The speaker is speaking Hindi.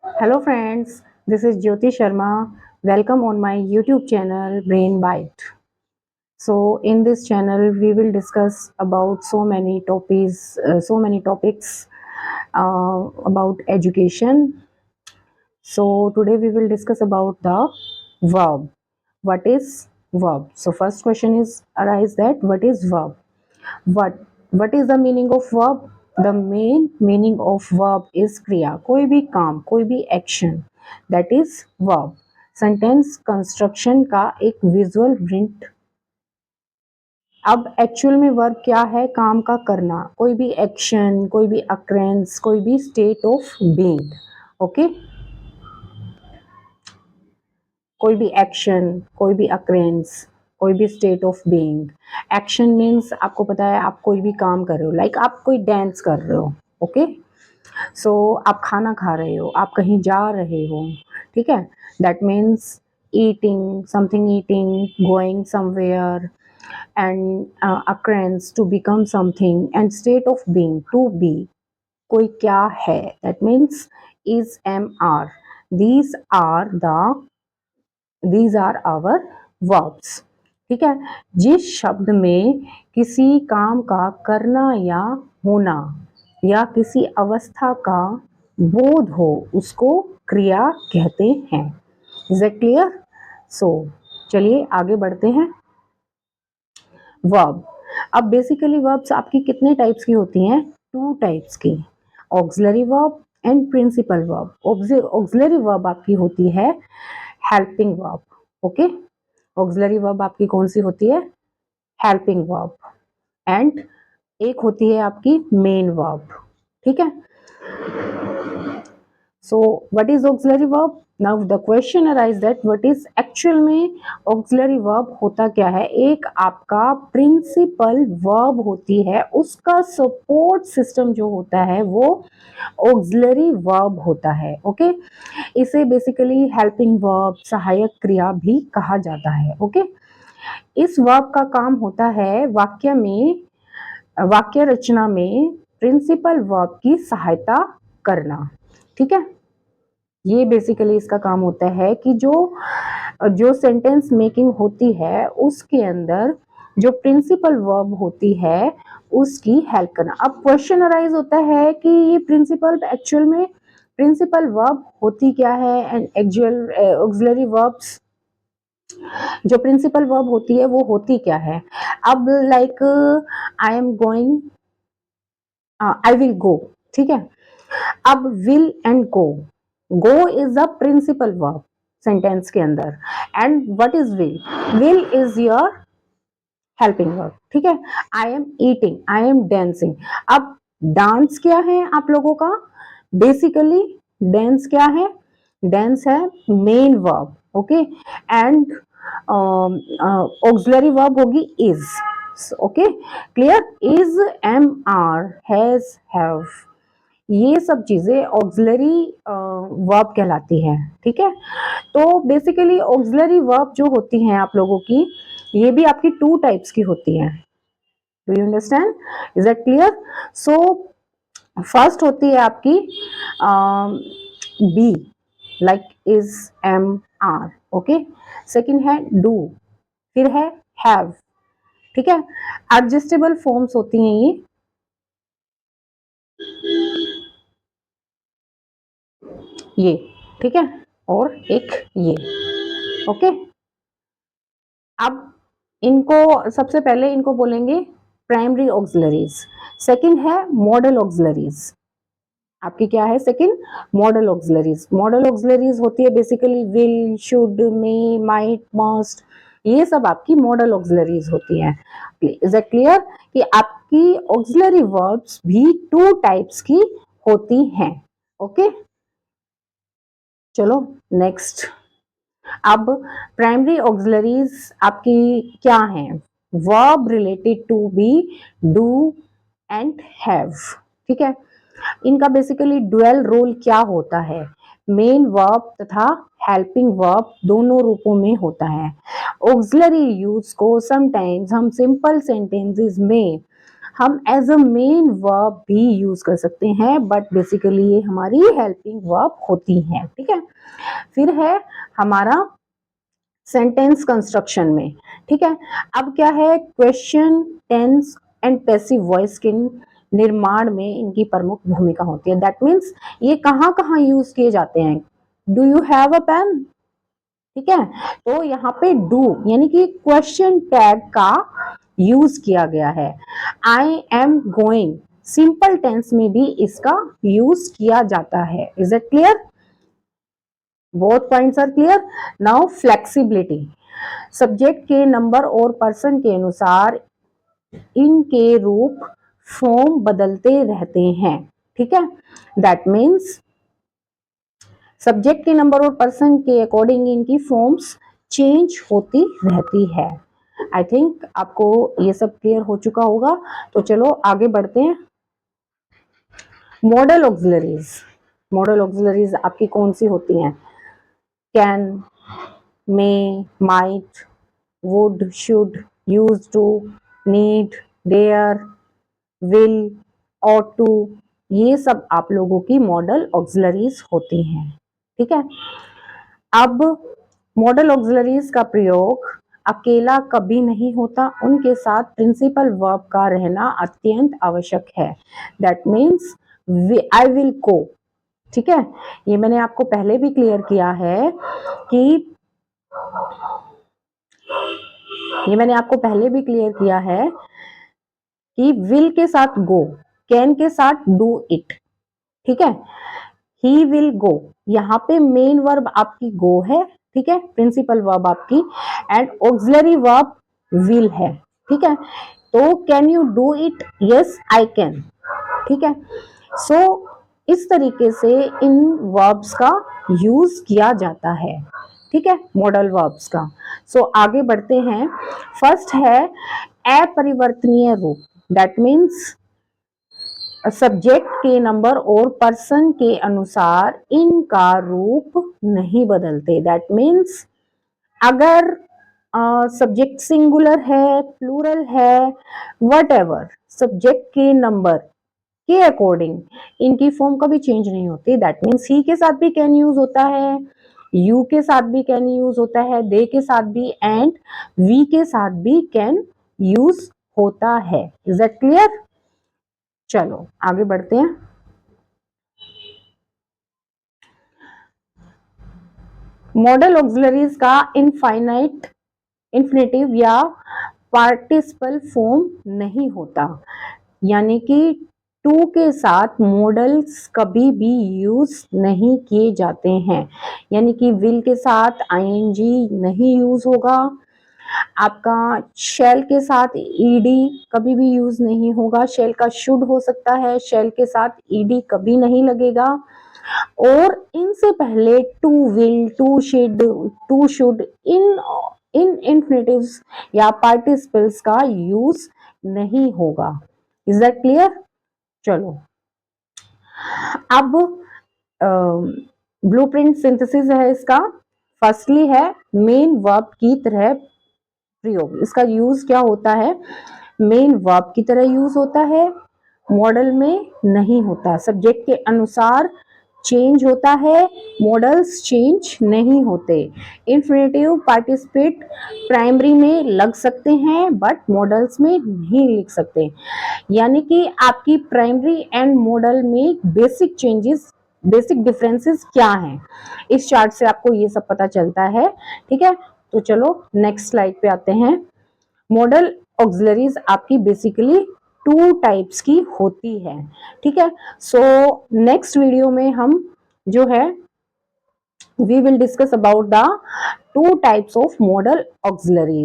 Hello friends, this is Jyoti Sharma. Welcome on my YouTube channel Brain Bite. So in this channel we will discuss about so many topics about education. So today we will discuss about the verb. What is verb? So first question is arise that what is verb? what what is the meaning of verb? The main meaning of verb is क्रिया, कोई भी काम, कोई भी action, that is verb. Sentence construction का एक विजुअल प्रिंट। अब एक्चुअल में वर्ब क्या है? काम का करना, कोई भी एक्शन, कोई भी अक्रेंस, कोई भी स्टेट ऑफ बीइंग। ओके, कोई भी एक्शन, कोई भी अक्रेंस, कोई भी state of being. Action means आपको पता है आप कोई भी काम कर रहे हो, लाइक आप कोई डांस कर रहे हो। ओके, सो आप खाना खा रहे हो, आप कहीं जा रहे हो, ठीक है, that means eating something, eating, going somewhere, and occurrence to become something, and state of being to be, कोई क्या है, that means is, am, are, these are the these are our verbs। ठीक है, जिस शब्द में किसी काम का करना या होना या किसी अवस्था का बोध हो उसको क्रिया कहते हैं। Is it clear? सो चलिए आगे बढ़ते हैं। वर्ब, अब बेसिकली वर्ब्स आपकी कितने टाइप्स की होती हैं? टू टाइप्स की, auxiliary verb and principal verb. Auxiliary verb आपकी होती है helping verb. Okay, auxiliary verb आपकी कौन सी होती है? Helping verb. एंड एक होती है आपकी मेन वर्ब। ठीक है, so what is auxiliary verb? Now the question arise that what is actual में ऑक्सिलरी वर्ब होता क्या है? एक आपका प्रिंसिपल वर्ब होती है, उसका सपोर्ट सिस्टम जो होता है वो ऑक्सिलरी वर्ब होता है। ओके, इसे बेसिकली हेल्पिंग वर्ब, सहायक क्रिया भी कहा जाता है। ओके, इस वर्ब का काम होता है वाक्य रचना में प्रिंसिपल वर्ब की सहायता करना। ठीक है, ये बेसिकली इसका काम होता है कि जो जो सेंटेंस मेकिंग होती है उसके अंदर जो प्रिंसिपल वर्ब होती है उसकी हेल्प करना। अब क्वेश्चन अराइज होता है कि ये प्रिंसिपल एक्चुअल में प्रिंसिपल वर्ब होती क्या है एंड एक्चुअल ऑक्सिलरी वर्ब्स जो प्रिंसिपल वर्ब होती है वो होती क्या है? अब like I am going, I will go. ठीक है, अब will and go is the principal verb sentence के अंदर, and what is will? Will is your helping verb. ठीक है, I am eating, I am dancing. अब डांस क्या है आप लोगों का? बेसिकली डांस क्या है? डांस है main verb. Okay, and auxiliary verb होगी is. Okay, clear? Is, am, are, has, have, ये सब चीजें ऑक्सिलरी वर्ब कहलाती हैं। ठीक है, तो बेसिकली ऑक्सिलरी वर्ब जो होती हैं आप लोगों की, ये भी आपकी टू टाइप्स की होती हैं। Do you understand? Is that clear? So first होती है आपकी be, like is, am, are. Okay, second है डू, फिर है हैव। ठीक है, एडजस्टेबल फॉर्म्स होती हैं ये। ठीक है, और एक ये। ओके, अब इनको सबसे पहले इनको बोलेंगे प्राइमरी ऑक्सिलरीज, सेकंड है मॉडल ऑक्सिलरीज। आपकी क्या है? Second model auxiliaries. Model auxiliaries होती है basically will, should, may, might, must, ये सब आपकी मॉडल ऑक्सिलरीज होती हैं। इज इट क्लियर कि आपकी ऑक्सिलरी वर्ब्स भी टू टाइप्स की होती हैं? ओके, चलो नेक्स्ट। अब प्राइमरी ऑक्सिलरीज आपकी क्या हैं? Verb related to be, do and have. ठीक है, इनका बेसिकली डुअल रोल क्या होता है? मेन वर्ब तथा हेल्पिंग वर्ब दोनों रूपों में होता है। ऑक्सिलरी यूज को समटाइम्स हम सिंपल सेंटेंसेस में हम एज अ मेन वर्ब भी यूज कर सकते हैं, बट बेसिकली ये हमारी हेल्पिंग वर्ब होती हैं, ठीक है। फिर है हमारा सेंटेंस कंस्ट्रक्शन में, ठीक है। अब क्या है, question, tense and passive voice के निर्माण में इनकी प्रमुख भूमिका होती है। दैट मीन्स ये कहाँ कहाँ यूज किए जाते हैं। Do you have a pen, ठीक है, तो यहाँ पे डू यानी कि क्वेश्चन टैग का यूज किया गया है। I am going simple tense में भी इसका यूज किया जाता है। Is it clear? Both points are clear. Now flexibility, subject के नंबर और पर्सन के अनुसार इनके रूप फॉर्म बदलते रहते हैं, ठीक है। दैट मीन्स सब्जेक्ट के नंबर और पर्सन के अकॉर्डिंग इनकी फॉर्म्स चेंज होती रहती है। आई थिंक आपको ये सब क्लियर हो चुका होगा, तो चलो आगे बढ़ते हैं। मॉडल ऑक्सिलरीज, मॉडल ऑक्सिलरीज आपकी कौन सी होती हैं? Can, may, might, would, should, use to, need, dare, will, ought to, ये सब आप लोगों की मॉडल ऑक्सिलरीज होती हैं, ठीक है। अब मॉडल ऑक्सिलरीज का प्रयोग अकेला कभी नहीं होता, उनके साथ प्रिंसिपल वर्ब का रहना अत्यंत आवश्यक है। That means I will go, ठीक है। ये मैंने आपको पहले भी क्लियर किया है कि कि विल के साथ गो, कैन के साथ डू इट, ठीक है। ही विल गो, यहाँ पे मेन वर्ब आपकी गो है, ठीक है, प्रिंसिपल वर्ब आपकी, एंड ऑक्सिलरी वर्ब विल है, ठीक है। तो can you do it? Yes I can, ठीक है। सो इस तरीके से इन वर्ब्स का यूज किया जाता है, ठीक है, मॉडल वर्ब्स का। सो आगे बढ़ते हैं। फर्स्ट है अपरिवर्तनीय रूप, दैट मीन्स सब्जेक्ट के नंबर और पर्सन के अनुसार इनका रूप नहीं बदलते। दैट मीन्स अगर सब्जेक्ट सिंगुलर है, प्लूरल है, वट एवर, सब्जेक्ट के नंबर के अकॉर्डिंग इनकी फॉर्म कभी चेंज नहीं होती। दैट मीन्स ही के साथ भी कैन यूज होता है, यू के साथ भी कैन यूज होता है, दे के साथ भी, एंड वी के साथ भी कैन यूज होता है। Is that clear? चलो आगे बढ़ते हैं। मॉडल ऑक्सिलरीज का इन्फिनेटिव या पार्टिसिपल फॉर्म नहीं होता, यानी कि टू के साथ मॉडल्स कभी भी यूज नहीं किए जाते हैं। यानी कि विल के साथ आईएनजी नहीं यूज होगा, आपका शेल के साथ ईडी कभी भी यूज नहीं होगा। शेल का शुड हो सकता है, शेल के साथ ईडी कभी नहीं लगेगा। और इनसे पहले to will, to should in in infinitives या पार्टिसिपल्स का यूज नहीं होगा। Is that clear? चलो अब ब्लूप्रिंट सिंथेसिस है इसका। फर्स्टली है मेन वर्ब की तरह प्रयोग। इसका यूज क्या होता है? मेन वर्ब की तरह यूज होता है, मॉडल में नहीं होता, सब्जेक्ट के अनुसार चेंज होता है, मॉडल्स चेंज नहीं होते। इन्फिनेटिव पार्टिसिपेट प्राइमरी में लग सकते हैं बट मॉडल्स में नहीं लिख सकते। यानी कि आपकी प्राइमरी एंड मॉडल में बेसिक चेंजेस, बेसिक डिफरेंसेस क्या हैं, इस चार्ट से आपको ये सब पता चलता है, ठीक है। तो चलो नेक्स्ट स्लाइड पे आते हैं। मॉडल ऑक्सिलरीज आपकी बेसिकली टू टाइप्स की होती है, ठीक है। सो नेक्स्ट वीडियो में हम जो है we will discuss about the two types of modal auxiliaries.